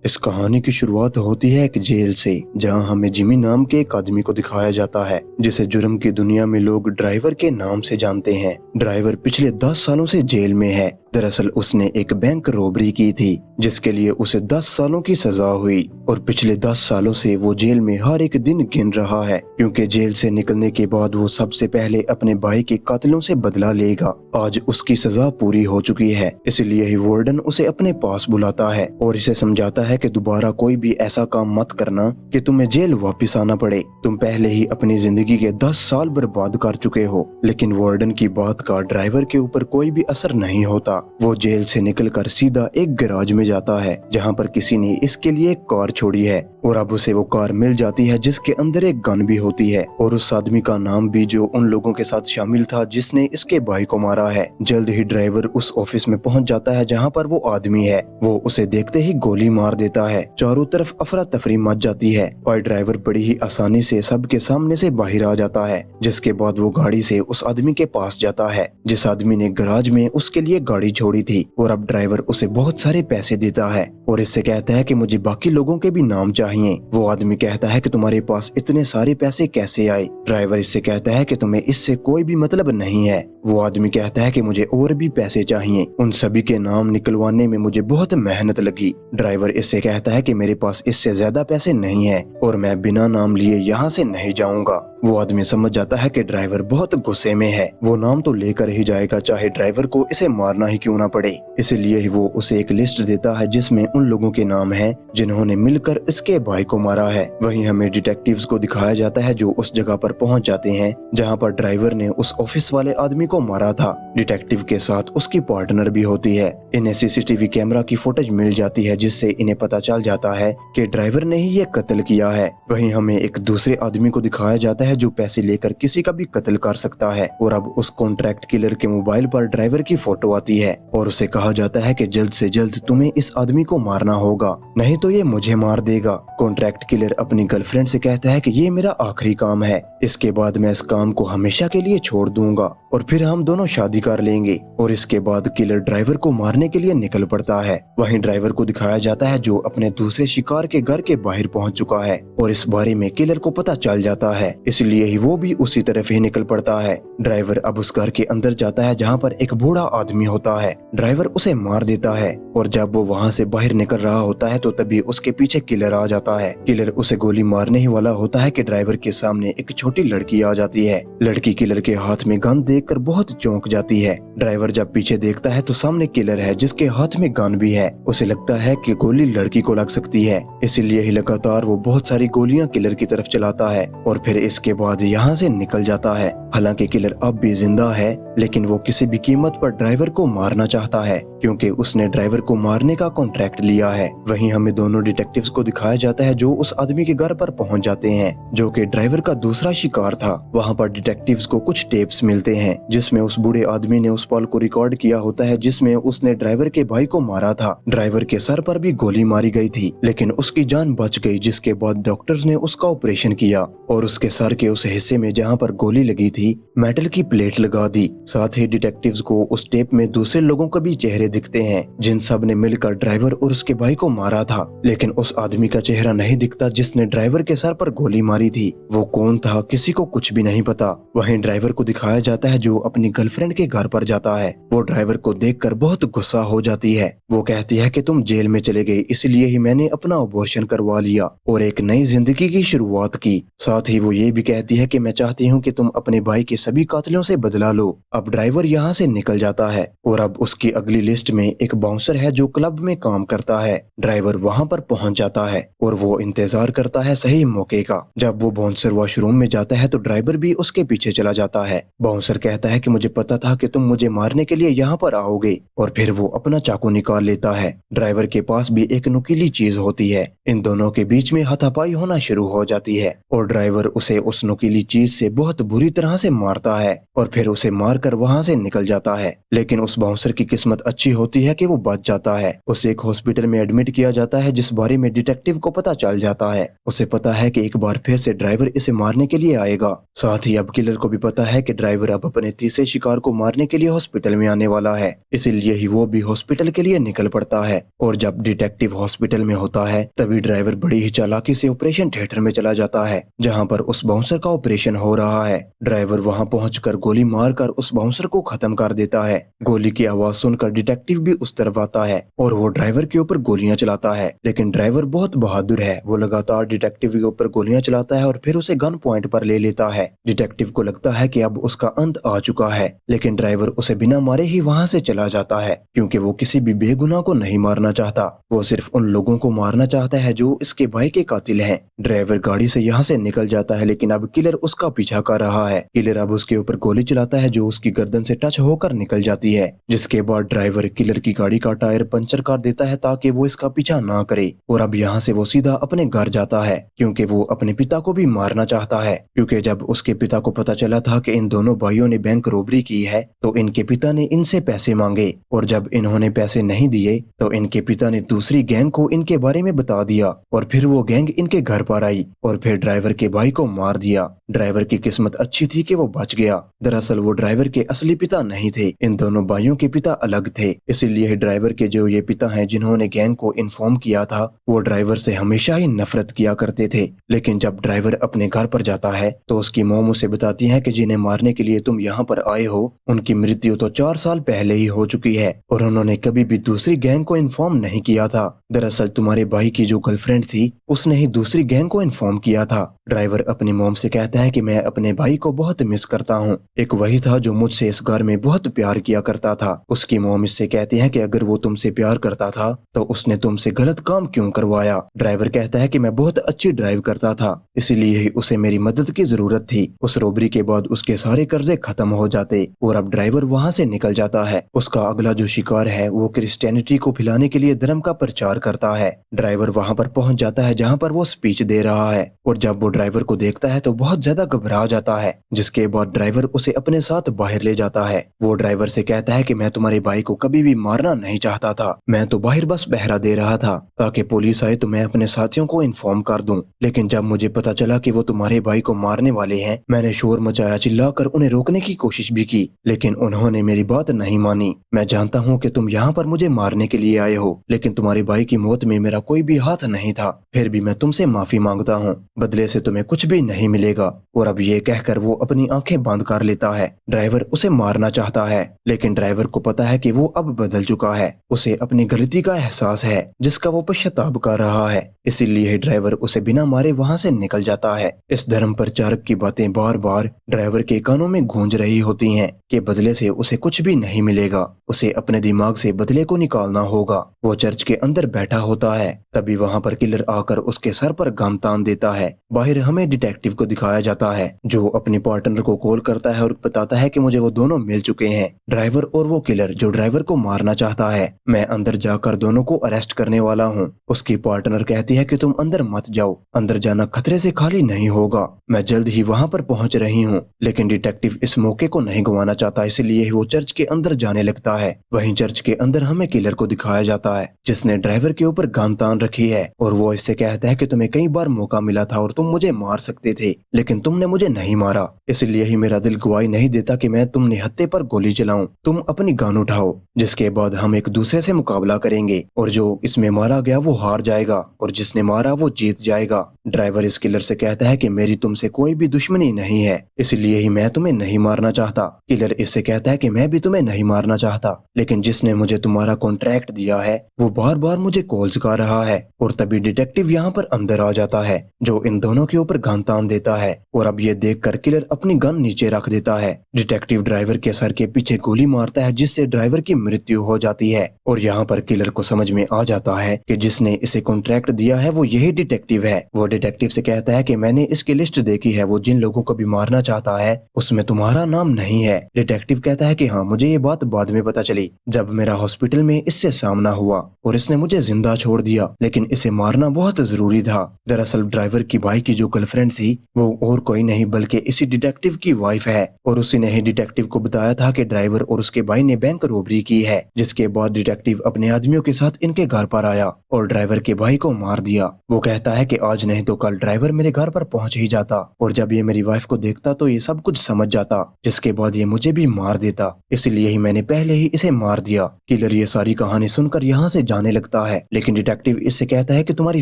इस कहानी की शुरुआत होती है एक जेल से, जहां हमें जिमी नाम के एक आदमी को दिखाया जाता है जिसे जुर्म की दुनिया में लोग ड्राइवर के नाम से जानते हैं। ड्राइवर पिछले 10 सालों से जेल में है। दरअसल उसने एक बैंक रॉबरी की थी जिसके लिए उसे 10 सालों की सजा हुई और पिछले 10 सालों से वो जेल में हर एक दिन गिन रहा है, क्योंकि जेल से निकलने के बाद वो सबसे पहले अपने भाई के कातिलों से बदला लेगा। आज उसकी सजा पूरी हो चुकी है, इसलिए ही वार्डन उसे अपने पास बुलाता है और इसे समझाता है कि दोबारा कोई भी ऐसा काम मत करना कि तुम्हें जेल वापस आना पड़े। तुम पहले ही अपनी जिंदगी के 10 साल बर्बाद कर चुके हो। लेकिन वार्डन की बात का ड्राइवर के ऊपर कोई भी असर नहीं होता। वो जेल से निकलकर सीधा एक गैराज में जाता है जहां पर किसी ने इसके लिए एक कार छोड़ी है और अब उसे वो कार मिल जाती है जिसके अंदर एक गन भी होती है और उस आदमी का नाम भी जो उन लोगों के साथ शामिल था जिसने इसके भाई को मारा है। जल्द ही ड्राइवर उस ऑफिस में पहुंच जाता है जहां पर वो आदमी है। वो उसे देखते ही गोली मार देता है। चारों तरफ अफरा तफरी मच जाती है और ड्राइवर बड़ी ही आसानी से सबके सामने से बाहर आ जाता है, जिसके बाद वो गाड़ी से उस आदमी के पास जाता है जिस आदमी ने गैराज में उसके लिए गाड़ी छोड़ी थी और अब ड्राइवर उसे बहुत सारे पैसे देता है और इससे कहता है कि मुझे बाकी लोगों के भी नाम चाहिए। वो आदमी कहता है कि तुम्हारे पास इतने सारे पैसे कैसे आए। ड्राइवर इससे कहता है कि तुम्हें इससे कोई भी मतलब नहीं है। वो आदमी कहता है कि मुझे और भी पैसे चाहिए, उन सभी के नाम निकलवाने में मुझे बहुत मेहनत लगी। ड्राइवर इससे कहता है कि मेरे पास इससे ज्यादा पैसे नहीं है और मैं बिना नाम लिए यहाँ से नहीं जाऊंगा। वो आदमी समझ जाता है कि ड्राइवर बहुत गुस्से में है। वो नाम तो लेकर ही जाएगा, चाहे ड्राइवर को इसे मारना ही क्यों ना पड़े। इसलिए ही वो उसे एक लिस्ट देता है जिसमें उन लोगों के नाम हैं जिन्होंने मिलकर इसके भाई को मारा है। वहीं हमें डिटेक्टिव्स को दिखाया जाता है जो उस जगह पर पहुंच जाते हैं जहां पर ड्राइवर ने उस ऑफिस वाले आदमी को मारा था। डिटेक्टिव के साथ उसकी पार्टनर भी होती है। इन्हें सीसीटीवी कैमरा की फुटेज मिल जाती है जिससे इन्हें पता चल जाता है कि ड्राइवर ने ही ये कत्ल किया है। वहीं हमें एक दूसरे आदमी को दिखाया जाता है जो पैसे लेकर किसी का भी कत्ल कर सकता है और अब उस कॉन्ट्रैक्ट किलर के मोबाइल पर ड्राइवर की फोटो आती है और उसे कहा जाता है कि जल्द से जल्द तुम्हें इस आदमी को मारना होगा, नहीं तो ये मुझे मार देगा। कॉन्ट्रैक्ट किलर अपनी गर्लफ्रेंड से कहता है कि ये मेरा आखिरी काम है, इसके बाद मैं इस काम को हमेशा के लिए छोड़ दूंगा और फिर हम दोनों शादी कर लेंगे। और इसके बाद किलर ड्राइवर को मारने के लिए निकल पड़ता है। वहीं ड्राइवर को दिखाया जाता है जो अपने दूसरे शिकार के घर के बाहर पहुंच चुका है और इस बारे में किलर को पता चल जाता है, इसलिए ही वो भी उसी तरफ ही निकल पड़ता है। ड्राइवर अब उस घर के अंदर जाता है जहाँ पर एक बूढ़ा आदमी होता है। ड्राइवर उसे मार देता है और जब वो वहाँ से बाहर निकल रहा होता है तो तभी उसके पीछे किलर आ जाता है। किलर उसे गोली मारने ही वाला होता है कि ड्राइवर के सामने एक छोटी लड़की आ जाती है। लड़की किलर के हाथ में गन देखकर बहुत चौंक जाती है। ड्राइवर जब पीछे देखता है तो सामने किलर है जिसके हाथ में गन भी है। उसे लगता है कि गोली लड़की को लग सकती है, इसीलिए ही लगातार वो बहुत सारी गोलियां किलर की तरफ चलाता है और फिर इसके बाद यहाँ से निकल जाता है। हालांकि किलर अब भी जिंदा है, लेकिन वो किसी भी कीमत पर ड्राइवर को मारना चाहता है क्योंकि उसने ड्राइवर को मारने का कॉन्ट्रैक्ट लिया है। वहीं हमें दोनों डिटेक्टिव्स को दिखाया जाता है जो उस आदमी के घर पर पहुंच जाते हैं जो कि ड्राइवर का दूसरा शिकार था। वहां पर डिटेक्टिव्स को कुछ टेप्स मिलते हैं जिसमें उस बूढ़े आदमी ने उस पल को रिकॉर्ड किया होता है जिसमें उसने ड्राइवर के भाई को मारा था। ड्राइवर के सर पर भी गोली मारी गई थी, लेकिन उसकी जान बच गई, जिसके बाद डॉक्टर्स ने उसका ऑपरेशन किया और उसके सर के उस हिस्से में जहाँ पर गोली लगी थी मेटल की प्लेट लगा दी। साथ ही डिटेक्टिव्स को उस टेप में दूसरे लोगों के भी चेहरे दिखते हैं जिन सब ने मिलकर ड्राइवर और उसके भाई को मारा था, लेकिन उस आदमी का चेहरा नहीं दिखता जिसने ड्राइवर के सर पर गोली मारी थी। वो कौन था किसी को कुछ भी नहीं पता। वहीं ड्राइवर को दिखाया जाता है जो अपनी गर्लफ्रेंड के घर पर जाता है। वो ड्राइवर को देखकर बहुत गुस्सा हो जाती है। वो कहती है कि तुम जेल में चले गए, इसलिए ही मैंने अपना अबॉर्शन करवा लिया और एक नई जिंदगी की शुरुआत की। साथ ही वो ये भी कहती है कि मैं चाहती हूँ कि तुम अपने भाई के सभी कातिलों से बदला लो। अब ड्राइवर यहाँ से निकल जाता है और अब उसकी अगली लिस्ट में एक बाउंसर है जो क्लब में काम करता है। ड्राइवर वहाँ पर पहुँच जाता है और वो इंतजार करता है सही मौके का। जब वो बाउंसर वॉशरूम में जाता है तो ड्राइवर भी उसके पीछे चला जाता है। बाउंसर कहता है कि मुझे पता था कि तुम मुझे मारने के लिए यहाँ पर आओगे और फिर वो अपना चाकू निकाल लेता है। ड्राइवर के पास भी एक नुकीली चीज होती है। इन दोनों के बीच में हाथापाई होना शुरू हो जाती है और ड्राइवर उसे उस नुकीली चीज से बहुत बुरी तरह से मारता है और फिर उसे मार कर वहाँ से निकल जाता है। लेकिन उस बाउंसर की किस्मत अच्छी होती है कि वो बच जाता है। उसे एक हॉस्पिटल में एडमिट किया जाता है, जिस बारे में डिटेक्टिव को पता चल जाता है। उसे पता है कि एक बार फिर से ड्राइवर इसे मारने के लिए आएगा। साथ ही अब किलर को भी पता है कि ड्राइवर अब अपने तीसरे शिकार को मारने के लिए हॉस्पिटल में आने वाला है, इसीलिए ही वो भी हॉस्पिटल के लिए निकल पड़ता है। और जब डिटेक्टिव हॉस्पिटल में होता है तभी ड्राइवर बड़ी ही चालाकी से ऑपरेशन थिएटर में चला जाता है, जहाँ पर उस बाउंसर का ऑपरेशन हो रहा है। ड्राइवर वहाँ पहुंचकर गोली मारकर उस बाउंसर को खत्म कर देता है। गोली की आवाज सुनकर डिटेक्टिव भी उस तरफ आता है और वो ड्राइवर के ऊपर गोलियां चलाता है। लेकिन ड्राइवर बहुत बहादुर है, वो लगातार डिटेक्टिव के ऊपर गोलियां चलाता है और फिर उसे गन पॉइंट पर ले लेता है। डिटेक्टिव को लगता है कि अब उसका अंत आ चुका है, लेकिन ड्राइवर उसे बिना मारे ही वहाँ से चला जाता है, क्योंकि वो किसी भी बेगुनाह को नहीं मारना चाहता। वो सिर्फ उन लोगों को मारना चाहता है जो इसके भाई के कातिल हैं। ड्राइवर गाड़ी से यहाँ से निकल जाता है, लेकिन अब किलर उसका पीछा कर रहा है। किलर अब उसके ऊपर गोली चलाता है जो उसकी गर्दन से टच होकर निकल जाती है, जिसके बाद ड्राइवर किलर की गाड़ी का टायर पंचर कर देता है ताकि वो इसका पीछा ना करे। और अब यहाँ से वो सीधा अपने घर जाता है, क्योंकि वो अपने पिता को भी मारना चाहता है। क्योंकि जब उसके पिता को पता चला था कि इन दोनों भाइयों ने बैंक रॉबरी की है तो इनके पिता ने इनसे पैसे मांगे, और जब इन्होंने पैसे नहीं दिए तो इनके पिता ने दूसरी गैंग को इनके बारे में बता दिया, और फिर वो गैंग इनके घर पर आई और फिर ड्राइवर के भाई को मार दिया। ड्राइवर की किस्मत अच्छी थी कि वो बच गया। दरअसल वो ड्राइवर के असली पिता नहीं थे, इन दोनों भाइयों के पिता अलग थे। इसीलिए ड्राइवर के जो ये पिता हैं जिन्होंने गैंग को इन्फॉर्म किया था, वो ड्राइवर से हमेशा ही नफरत किया करते थे। लेकिन जब ड्राइवर अपने घर पर जाता है तो उसकी मॉम उसे बताती है कि जिन्हें मारने के लिए तुम यहाँ पर आए हो उनकी मृत्यु तो 4 साल पहले ही हो चुकी है, और उन्होंने कभी भी दूसरी गैंग को इन्फॉर्म नहीं किया था। दरअसल तुम्हारे भाई की जो गर्लफ्रेंड थी उसने ही दूसरी गैंग को इन्फॉर्म किया था। ड्राइवर अपनी मॉम से कहता है कि मैं अपने भाई को बहुत मिस करता हूँ, एक वही था जो मुझसे इस घर में बहुत प्यार किया करता था। उसकी मॉम इससे कहती है कि अगर वो तुमसे प्यार करता था तो उसने तुमसे गलत काम क्यों करवाया। ड्राइवर कहता है कि मैं बहुत अच्छी ड्राइव करता था, इसीलिए ही उसे मेरी मदद की जरूरत थी। उस रॉबरी के बाद उसके सारे कर्जे खत्म हो जाते और अब ड्राइवर वहाँ से निकल जाता है। उसका अगला जो शिकार है वो क्रिश्चियनिटी को फैलाने के लिए धर्म का प्रचार करता है। ड्राइवर वहाँ पर पहुँच जाता है जहाँ पर वो स्पीच दे रहा है, और जब वो ड्राइवर को देखता है तो बहुत ज्यादा घबरा जाता है, जिसके बाद ड्राइवर उसे अपने साथ बाहर ले जाता है। वो ड्राइवर से कहता है कि मैं तुम्हारे भाई को कभी भी मारना नहीं चाहता था, मैं तो बाहर बस पहरा दे रहा था ताकि पुलिस आए तो मैं अपने साथियों को इन्फॉर्म कर दूं। लेकिन जब मुझे पता चला कि वो तुम्हारे भाई को मारने वाले हैं, मैंने शोर मचाया, चिल्लाकर उन्हें रोकने की कोशिश भी की, लेकिन उन्होंने मेरी बात नहीं मानी। मैं जानता हूँ कि तुम यहाँ पर मुझे मारने के लिए आए हो, लेकिन तुम्हारे भाई की मौत में मेरा कोई भी हाथ नहीं था, फिर भी मैं तुमसे माफी मांगता हूँ, बदले से तुम्हें कुछ भी नहीं मिलेगा। और अब ये कहकर वो अपनी आंखें बंद कर लेता है। ड्राइवर उसे मारना चाहता है, लेकिन ड्राइवर को पता है कि वो अब बदल चुका है। उसे अपनी गलती का एहसास है जिसका वो पश्चाताप कर रहा है, इसीलिए ड्राइवर उसे बिना मारे वहाँ से निकल जाता है। इस धर्म प्रचारक की बातें बार बार ड्राइवर के कानों में गूंज रही होती हैं कि बदले से उसे कुछ भी नहीं मिलेगा, उसे अपने दिमाग से बदले को निकालना होगा। वो चर्च के अंदर बैठा होता है, तभी वहाँ पर किलर आकर उसके सर पर गन तान देता है। बाहर हमें डिटेक्टिव को दिखाया जाता है जो अपने पार्टनर को कॉल करता है और बताता है कि मुझे वो दोनों मिल चुके हैं, ड्राइवर और वो किलर जो ड्राइवर को मारना चाहता है। मैं अंदर जाकर दोनों को अरेस्ट करने वाला हूँ। उसकी पार्टनर कहती है कि तुम अंदर मत जाओ, अंदर जाना खतरे से खाली नहीं होगा, मैं जल्द ही वहाँ पर पहुँच रही हूँ। लेकिन डिटेक्टिव इस मौके को नहीं गंवाना चाहता, इसलिए वो चर्च के अंदर जाने लगता है। वहीं चर्च के अंदर हमें किलर को दिखाया जाता है जिसने ड्राइवर के ऊपर गन तान रखी है, और वो इससे कहता है कि तुम्हें कई बार मौका मिला था और तुम मुझे मार सकते थे, लेकिन तुमने मुझे नहीं मारा, इसलिए ही मेरा दिल गवाही नहीं देता कि मैं तुम निहत्थे पर गोली चलाऊं। तुम अपनी गन उठाओ, जिसके बाद हम एक दूसरे से मुकाबला करेंगे, और जो इसमें मारा गया वो हार जाएगा और जिसने मारा वो जीत जाएगा। ड्राइवर इस किलर से कहता है कि मेरी तुमसे कोई भी दुश्मनी नहीं है, इसलिए ही मैं तुम्हें नहीं मारना चाहता। किलर इससे कहता है कि मैं भी तुम्हें नहीं मारना चाहता, लेकिन जिसने मुझे तुम्हारा कॉन्ट्रैक्ट दिया है वो बार बार मुझे कॉल्स कर रहा है। और तभी डिटेक्टिव यहाँ पर अंदर आ जाता है जो इन दोनों के ऊपर गन तान देता है, और अब ये देखकर किलर अपनी गन नीचे रख देता है। डिटेक्टिव ड्राइवर के सर के पीछे गोली मारता है जिससे ड्राइवर की मृत्यु हो जाती है। और यहाँ पर किलर को समझ में आ जाता है कि जिसने इसे कॉन्ट्रैक्ट दिया गया है वो यही डिटेक्टिव है। वो डिटेक्टिव से कहता है कि मैंने इसकी लिस्ट देखी है, वो जिन लोगों को भी मारना चाहता है उसमें तुम्हारा नाम नहीं है। डिटेक्टिव कहता है कि हाँ, मुझे ये बात बाद में पता चली जब मेरा हॉस्पिटल में इससे सामना हुआ और इसने मुझे जिंदा छोड़ दिया, लेकिन इसे मारना बहुत जरूरी था। दरअसल ड्राइवर की भाई की जो गर्लफ्रेंड थी वो और कोई नहीं बल्कि इसी डिटेक्टिव की वाइफ है, और उसी ने ही डिटेक्टिव को बताया था कि ड्राइवर और उसके भाई ने बैंक रॉबरी की है। जिसके बाद डिटेक्टिव अपने आदमियों के साथ इनके घर पर आया और ड्राइवर के भाई को मार दिया। वो कहता है कि आज नहीं तो कल ड्राइवर मेरे घर पर पहुंच ही जाता, और जब ये मेरी वाइफ को देखता तो ये सब कुछ समझ जाता, जिसके बाद ये मुझे भी मार देता, इसलिए ही मैंने पहले ही इसे मार दिया। किलर ये सारी कहानी सुनकर यहाँ से जाने लगता है, लेकिन डिटेक्टिव इससे कहता है कि तुम्हारी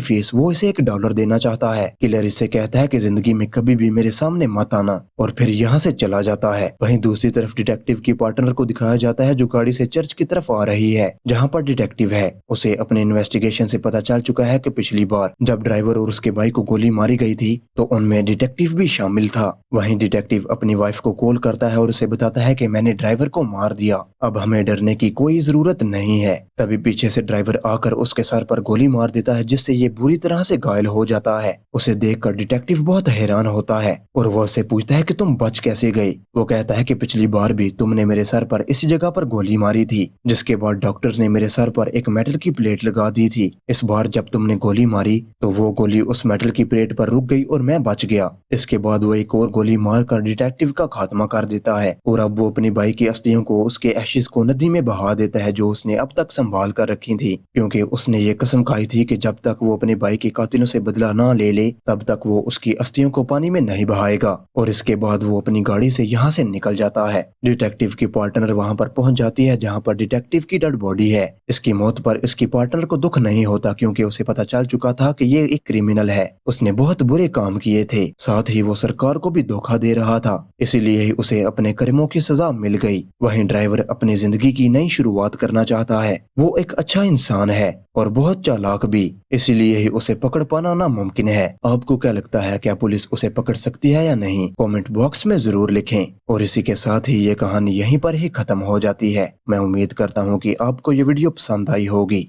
फीस। वो इसे $1 देना चाहता है। किलर इससे कहता है कि जिंदगी में कभी भी मेरे सामने मत आना, और फिर यहाँ से चला जाता है। वहीं दूसरी तरफ डिटेक्टिव की पार्टनर को दिखाया जाता है जो गाड़ी से चर्च की तरफ आ रही है जहाँ पर डिटेक्टिव है। उसे अपने इन्वेस्टिगेशन से पता चल चुका है कि पिछली बार जब ड्राइवर और उसके भाई को गोली मारी गई थी तो उनमें डिटेक्टिव भी शामिल था। वहीं डिटेक्टिव अपनी वाइफ को कॉल करता है और उसे बताता है कि मैंने ड्राइवर को मार दिया, अब हमें डरने की कोई जरूरत नहीं है। तभी पीछे से ड्राइवर आकर उसके सर पर गोली मार देता है, जिससे ये बुरी तरह से घायल हो जाता है। उसे देखकर डिटेक्टिव बहुत हैरान होता है और वो उससे पूछता है कि तुम बच कैसे गए। वो कहता है कि पिछली बार भी तुमने मेरे सर पर इसी जगह पर गोली मारी थी, जिसके बाद डॉक्टर्स ने मेरे सर पर एक मेटल की प्लेट लगा दी थी। इस बार जब तुमने गोली मारी तो वो गोली उस मेटल की प्लेट पर रुक गई और मैं बच गया। इसके बाद वो एक और गोली मारकर डिटेक्टिव का खात्मा कर देता है, और अब वो अपनी भाई की अस्थियों को, उसके एशिस को नदी में बहा देता है जो उसने अब तक संभाल कर रखी थी, क्योंकि उसने ये कसम खाई थी कि जब तक वो अपने भाई के कातिलों से बदला ना ले ले तब तक वो उसकी अस्थियों को पानी में नहीं बहाएगा। और इसके बाद वो अपनी गाड़ी से यहाँ से निकल जाता है। डिटेक्टिव की पार्टनर वहाँ पर पहुंच जाती है जहाँ पर डिटेक्टिव की डेड बॉडी है। इसकी मौत पर इसकी पार्टनर को दुख नहीं होता, क्योंकि उसे पता चल चुका था कि ये एक क्रिमिनल है, उसने बहुत बुरे काम किए थे, साथ ही वो सरकार को भी धोखा दे रहा था, इसीलिए ही उसे अपने कर्मों की सजा मिल गई। वहीं ड्राइवर अपनी जिंदगी की नई शुरुआत करना चाहता है। वो एक अच्छा इंसान है और बहुत चालाक भी, इसीलिए ही उसे पकड़ पाना नामुमकिन है। आपको क्या लगता है, क्या पुलिस उसे पकड़ सकती है या नहीं? कमेंट बॉक्स में जरूर लिखें। और इसी के साथ ही ये कहानी यहीं पर ही खत्म हो जाती है। मैं उम्मीद करता हूँ कि आपको ये वीडियो पसंद आई होगी।